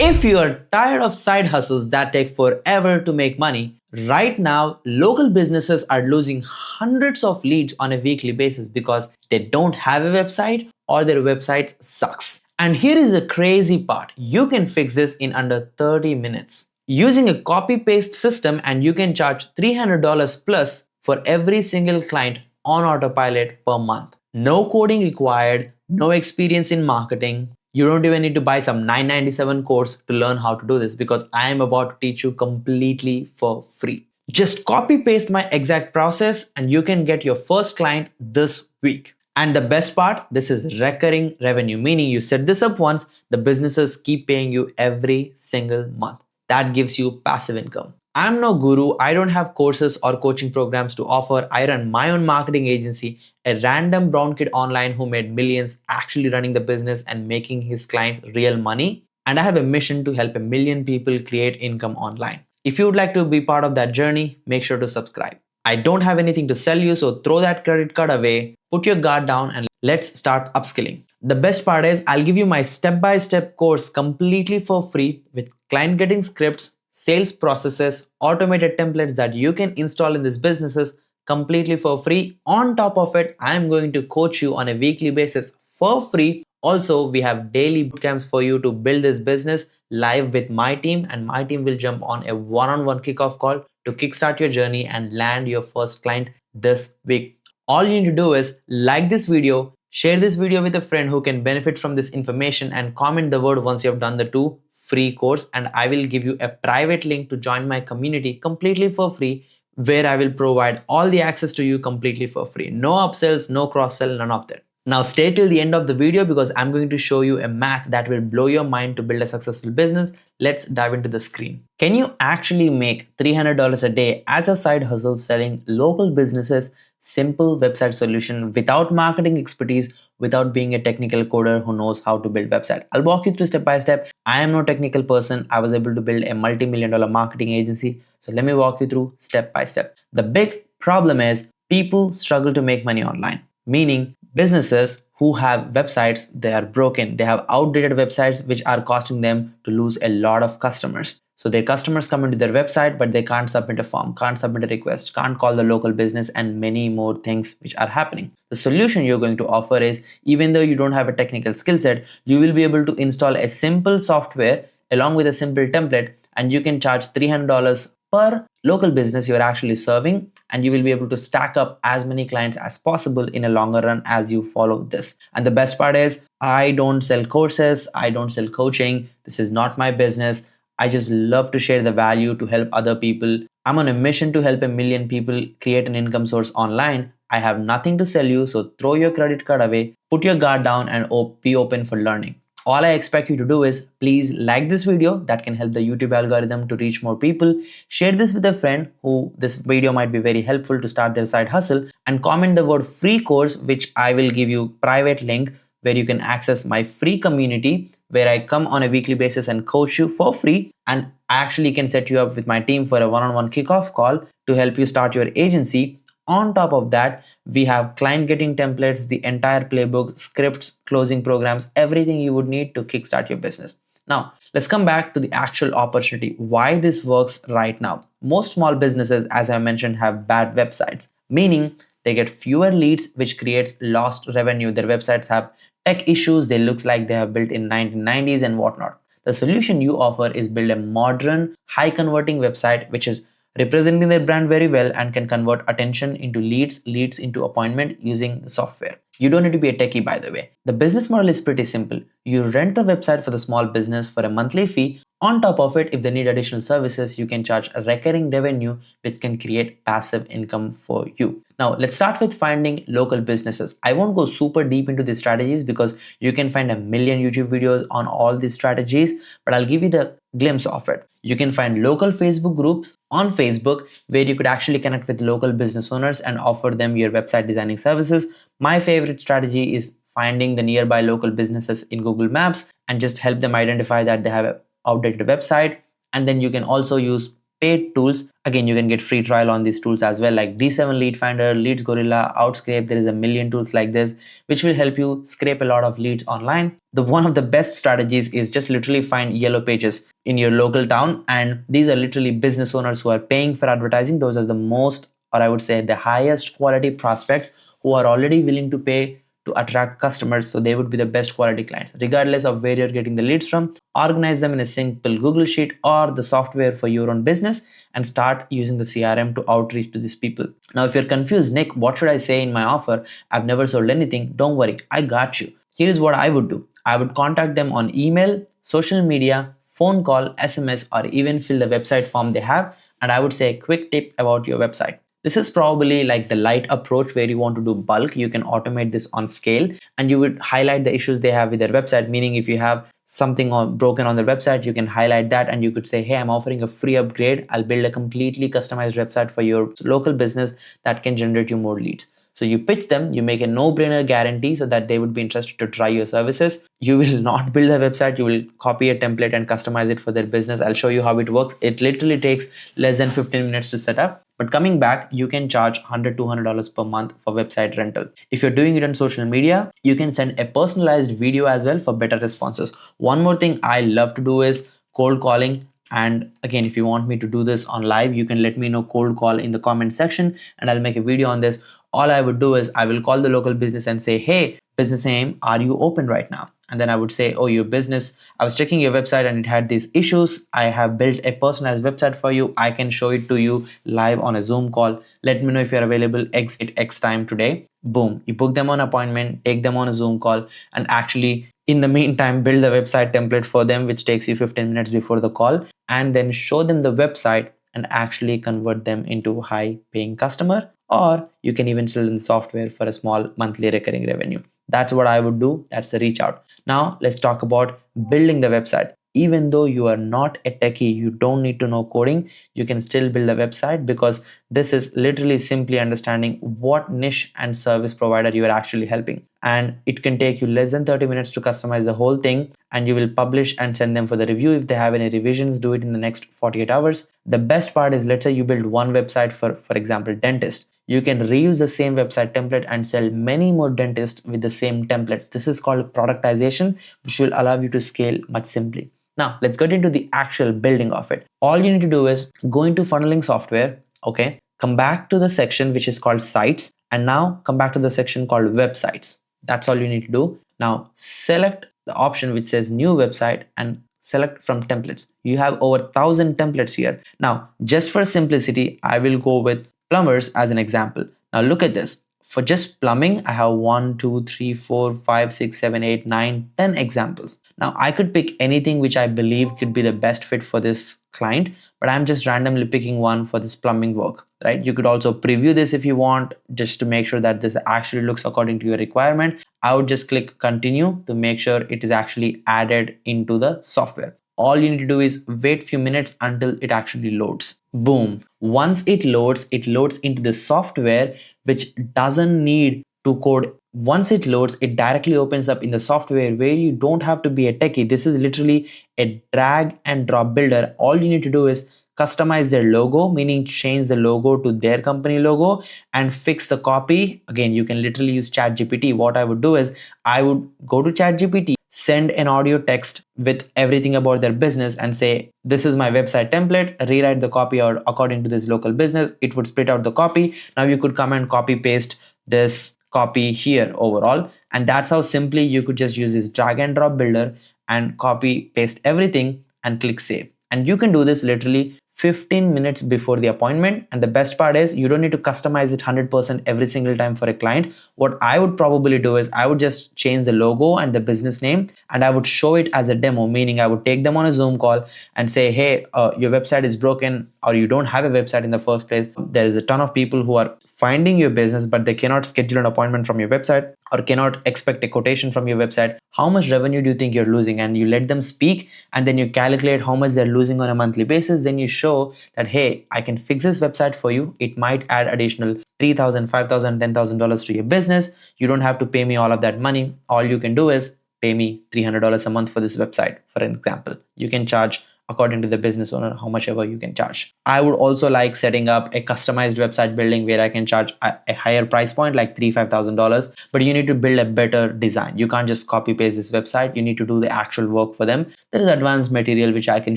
If you are tired of side hustles that take forever to make money, right now local businesses are losing hundreds of leads on a weekly basis because they don't have a website or their website sucks. And here is the crazy part. You can fix this in under 30 minutes. Using a copy paste system, and you can charge $300 plus for every single client on autopilot per month. No coding required, no experience in marketing. You don't even need to buy some $997 course to learn how to do this, because I am about to teach you completely for free. Just copy paste my exact process and you can get your first client this week. And the best part, this is recurring revenue, meaning you set this up once, the businesses keep paying you every single month. That gives you passive income. I'm no guru, I don't have courses or coaching programs to offer. I run my own marketing agency, a random brown kid online who made millions actually running the business and making his clients real money. And I have a mission to help a million people create income online. If you would like to be part of that journey, make sure to subscribe. I don't have anything to sell you, so throw that credit card away, put your guard down, and let's start upskilling. The best part is I'll give you my step-by-step course completely for free with client getting scripts, sales processes, automated templates that you can install in these businesses completely for free. On top of it, I am going to coach you on a weekly basis for free. Also, we have daily bootcamps for you to build this business live with my team, and my team will jump on a one-on-one kickoff call to kickstart your journey and land your first client this week. All you need to do is like this video, share this video with a friend who can benefit from this information, and comment the word once you have done the two free course, and I will give you a private link to join my community completely for free, where I will provide all the access to you completely for free. No upsells, no cross-sell, none of that. Now stay till the end of the video because I'm going to show you a math that will blow your mind to build a successful business. Let's dive into the screen. Can you actually make $300 a day as a side hustle selling local businesses simple website solution without marketing expertise, without being a technical coder who knows how to build website? I'll walk you through step by step. I am no technical person. I was able to build a multi-million-dollar marketing agency. So let me walk you through step by step. The big problem is people struggle to make money online, meaning businesses who have websites, they are broken. They have outdated websites which are costing them to lose a lot of customers. So their customers come into their website, but they can't submit a form, can't submit a request, can't call the local business, and many more things which are happening. The solution you're going to offer is, even though you don't have a technical skill set, you will be able to install a simple software along with a simple template, and you can charge $300 per local business you're actually serving, and you will be able to stack up as many clients as possible in a longer run as you follow this. And the best part is, I don't sell courses, I don't sell coaching. This is not my business. I just love to share the value to help other people. I'm on a mission to help a million people create an income source online. I have nothing to sell you, so throw your credit card away, put your guard down, and be open for learning. All I expect you to do is please like this video. That can help the YouTube algorithm to reach more people. Share this with a friend who this video might be very helpful to start their side hustle, and comment the word free course, which I will give you private link where you can access my free community, where I come on a weekly basis and coach you for free, and I actually can set you up with my team for a one-on-one kickoff call to help you start your agency. On top of that, we have client getting templates, the entire playbook, scripts, closing programs, everything you would need to kickstart your business. Now, let's come back to the actual opportunity, why this works right now. Most small businesses, as I mentioned, have bad websites, meaning they get fewer leads, which creates lost revenue. Their websites have tech issues, they look like they have built in 1990s and whatnot. The solution you offer is build a modern, high converting website, which is representing their brand very well and can convert attention into leads, leads into appointment using the software. You don't need to be a techie, by the way. The business model is pretty simple. You rent the website for the small business for a monthly fee. On top of it, if they need additional services, you can charge a recurring revenue, which can create passive income for you. Now, let's start with finding local businesses. I won't go super deep into these strategies because you can find a million YouTube videos on all these strategies, but I'll give you the glimpse of it. You can find local Facebook groups on Facebook where you could actually connect with local business owners and offer them your website designing services. My favorite strategy is finding the nearby local businesses in Google Maps and just help them identify that they have an outdated website. And then you can also use paid tools. Again, you can get free trial on these tools as well, like D7 Lead Finder, Leads Gorilla, Outscape. There is a million tools like this which will help you scrape a lot of leads online. The one of the best strategies is just literally find yellow pages in your local town, and these are literally business owners who are paying for advertising. Those are the most, or I would say the highest quality prospects who are already willing to pay to attract customers, so they would be the best quality clients regardless of where you're getting the leads from. Organize them in a simple Google sheet or the software for your own business and start using the CRM to outreach to these people. Now if you're confused, Nick, what should I say in my offer? I've never sold anything. Don't worry, I got you. Here's what I would do. I would contact them on email, social media, phone call, SMS, or even fill the website form they have. And I would say a quick tip about your website. This is probably like the light approach where you want to do bulk. You can automate this on scale, and you would highlight the issues they have with their website. Meaning if you have something broken on their website, you can highlight that and you could say, hey, I'm offering a free upgrade. I'll build a completely customized website for your local business that can generate you more leads. So you pitch them, you make a no-brainer guarantee so that they would be interested to try your services. You will not build a website, you will copy a template and customize it for their business. I'll show you how it works. It literally takes less than 15 minutes to set up. But coming back, you can charge $100, $200 per month for website rental. If you're doing it on social media, you can send a personalized video as well for better responses. One more thing I love to do is cold calling. And again, if you want me to do this on live, you can let me know cold call in the comment section and I'll make a video on this. All I would do is I will call the local business and say, hey, business name, are you open right now? And then I would say, oh, your business, I was checking your website and it had these issues. I have built a personalized website for you. I can show it to you live on a Zoom call. Let me know if you're available X time today. Boom, you book them on appointment, take them on a Zoom call, and actually in the meantime, build the website template for them, which takes you 15 minutes before the call, and then show them the website and actually convert them into high paying customer. Or you can even sell in software for a small monthly recurring revenue. That's what I would do. That's the reach out. Now let's talk about building the website. Even though you are not a techie, you don't need to know coding, you can still build a website, because this is literally simply understanding what niche and service provider you are actually helping. And it can take you less than 30 minutes to customize the whole thing, and you will publish and send them for the review. If they have any revisions, do it in the next 48 hours. The best part is, let's say you build one website for example, dentist. You can reuse the same website template and sell many more dentists with the same template. This is called productization, which will allow you to scale much simply. Now let's get into the actual building of it. All you need to do is go into funneling software, okay? Come back to the section which is called sites, and now come back to the section called websites. That's all you need to do. Now select the option which says new website and select from templates. You have over 1,000 templates here. Now, just for simplicity, I will go with plumbers as an example. Now look at this. For just plumbing, I have 1, 2, 3, 4, 5, 6, 7, 8, 9, 10 examples. Now I could pick anything which I believe could be the best fit for this client, but I'm just randomly picking one for this plumbing work, right? You could also preview this if you want, just to make sure that this actually looks according to your requirement. I would just click continue to make sure it is actually added into the software. All you need to do is wait few minutes until it actually loads. Boom. Once it loads into the software, which doesn't need to code. Once it loads, it directly opens up in the software where you don't have to be a techie. This is literally a drag and drop builder. All you need to do is customize their logo, meaning change the logo to their company logo, and fix the copy. Again, you can literally use ChatGPT. What I would do is I would go to ChatGPT, send an audio text with everything about their business and say, this is my website template, rewrite the copy out according to this local business. It would spit out the copy. Now you could come and copy paste this copy here overall, and that's how simply you could just use this drag and drop builder and copy paste everything and click save. And you can do this literally 15 minutes before the appointment. And the best part is you don't need to customize it 100% every single time for a client. What I would probably do is I would just change the logo and the business name, and I would show it as a demo, meaning I would take them on a Zoom call and say, hey, your website is broken, or you don't have a website in the first place. There is a ton of people who are finding your business, but they cannot schedule an appointment from your website or cannot expect a quotation from your website. How much revenue do you think you're losing? And you let them speak, and then you calculate how much they're losing on a monthly basis. Then you show that, hey, I can fix this website for you. It might add additional $3,000, $5,000, $10,000 to your business. You don't have to pay me all of that money. All you can do is pay me $300 a month for this website. For an example, you can charge according to the business owner, how much ever you can charge. I would also like setting up a customized website building where I can charge a higher price point like $3,000-$5,000, but you need to build a better design. You can't just copy paste this website. You need to do the actual work for them. There is advanced material which I can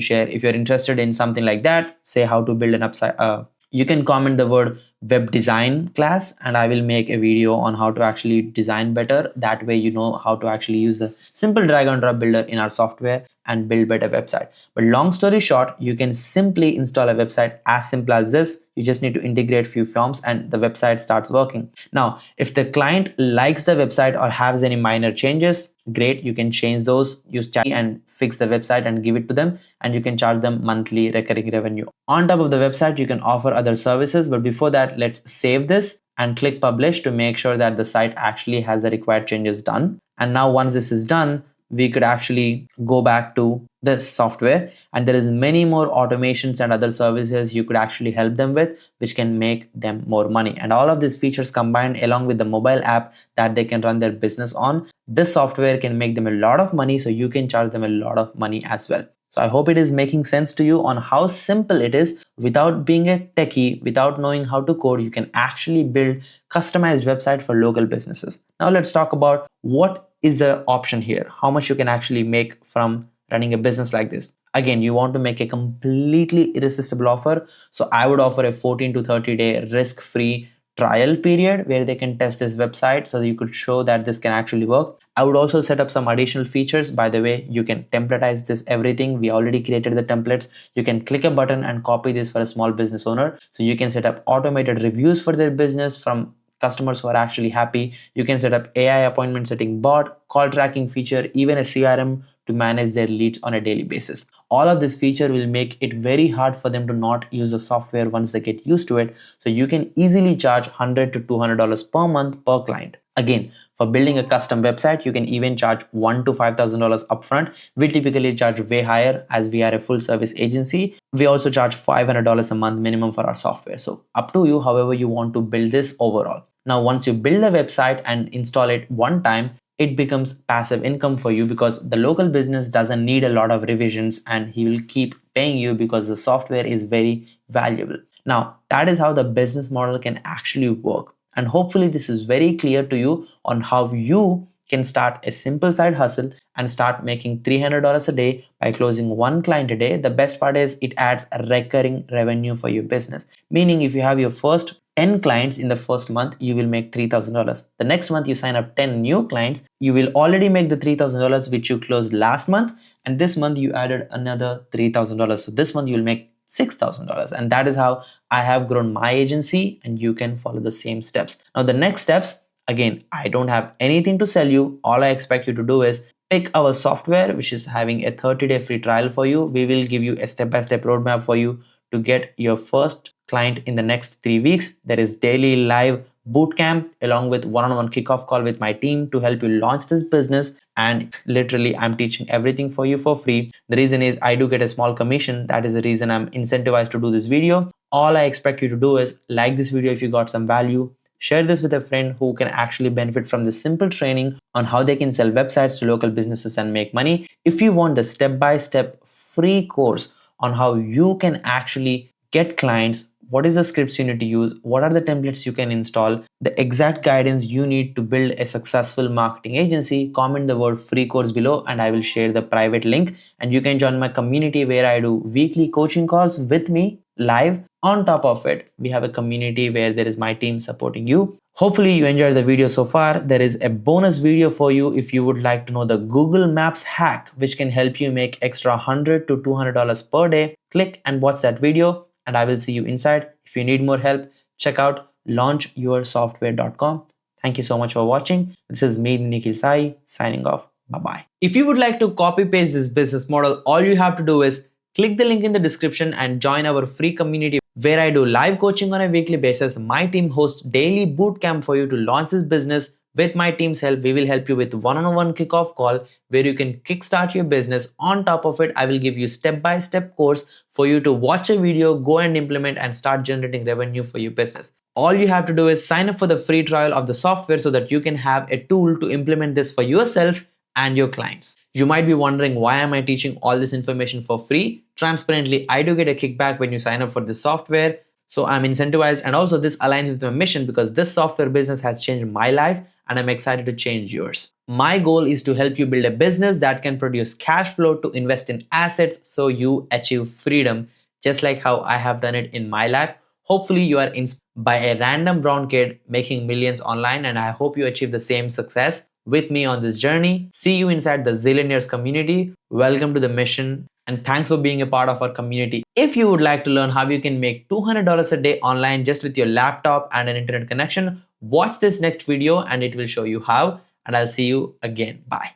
share. If you're interested in something like that, say how to build an you can comment the word web design class and I will make a video on how to actually design better. That way you know how to actually use the simple drag and drop builder in our software and build better website. But long story short, you can simply install a website as simple as this. You just need to integrate few forms and the website starts working. Now, if the client likes the website or has any minor changes, great, you can change those, use chat and fix the website and give it to them, and you can charge them monthly recurring revenue. On top of the website, you can offer other services, but before that, let's save this and click publish to make sure that the site actually has the required changes done. And now once this is done, we could actually go back to this software, and there is many more automations and other services you could actually help them with, which can make them more money. And all of these features combined along with the mobile app that they can run their business on, this software can make them a lot of money, so you can charge them a lot of money as well. So I hope it is making sense to you on how simple it is. Without being a techie, without knowing how to code, you can actually build customized website for local businesses. Now let's talk about what is the option here, how much you can actually make from running a business like this. Again, you want to make a completely irresistible offer. So I would offer a 14 to 30 day risk-free trial period where they can test this website so that you could show that this can actually work. I would also set up some additional features. By the way, you can templatize this everything. We already created the templates. You can click a button and copy this for a small business owner. So you can set up automated reviews for their business from customers who are actually happy. You can set up AI appointment setting bot, call tracking feature, even a CRM to manage their leads on a daily basis. All of this feature will make it very hard for them to not use the software once they get used to it. So you can easily charge $100 to $200 per month per client. Again, for building a custom website, you can even charge $1,000 to $5,000 upfront. We typically charge way higher as we are a full service agency. We also charge $500 a month minimum for our software. So up to you, however you want to build this overall. Now, once you build a website and install it one time, it becomes passive income for you because the local business doesn't need a lot of revisions and he will keep paying you because the software is very valuable. Now, that is how the business model can actually work. And hopefully this is very clear to you on how you can start a simple side hustle and start making $300 a day by closing one client a day. The best part is it adds a recurring revenue for your business. Meaning if you have your first 10 clients in the first month, you will make $3,000. The next month you sign up 10 new clients, you will already make the $3,000 which you closed last month. And this month you added another $3,000. So this month you will make $6,000. And that is how I have grown my agency, and you can follow the same steps. Now the next steps, again, I don't have anything to sell you. All I expect you to do is pick our software, which is having a 30-day free trial for you. We will give you a step-by-step roadmap for you to get your first client in the next 3 weeks. There is daily live bootcamp along with one-on-one kickoff call with my team to help you launch this business. And literally I'm teaching everything for you for free. The reason is I do get a small commission. That is the reason I'm incentivized to do this video. All I expect you to do is like this video if you got some value. Share this with a friend who can actually benefit from this simple training on how they can sell websites to local businesses and make money. If you want the step-by-step free course on how you can actually get clients, what is the scripts you need to use, what are the templates you can install, the exact guidance you need to build a successful marketing agency, comment the word free course below and I will share the private link, and you can join my community where I do weekly coaching calls with me live. On top of it, we have a community where there is my team supporting you. Hopefully you enjoyed the video so far. There is a bonus video for you if you would like to know the Google Maps hack, which can help you make extra $100 to $200 per day. Click and watch that video and I will see you inside. If you need more help, check out launchyoursoftware.com. Thank you so much for watching. This is me, Nikhil Sai, signing off. Bye-bye. If you would like to copy paste this business model, all you have to do is click the link in the description and join our free community where I do live coaching on a weekly basis. My team hosts daily bootcamp for you to launch this business. With my team's help, we will help you with one-on-one kickoff call where you can kickstart your business. On top of it, I will give you step-by-step course for you to watch a video, go and implement and start generating revenue for your business. All you have to do is sign up for the free trial of the software so that you can have a tool to implement this for yourself and your clients. You might be wondering, why am I teaching all this information for free? Transparently, I do get a kickback when you sign up for this software. So I'm incentivized, and also this aligns with my mission because this software business has changed my life and I'm excited to change yours. My goal is to help you build a business that can produce cash flow to invest in assets so you achieve freedom, just like how I have done it in my life. Hopefully, you are inspired by a random brown kid making millions online, and I hope you achieve the same success with me on this journey. See you inside the Zillionaires community. Welcome to the mission, and thanks for being a part of our community. If you would like to learn how you can make $200 a day online just with your laptop and an internet connection, watch this next video and it will show you how. And I'll see you again. Bye.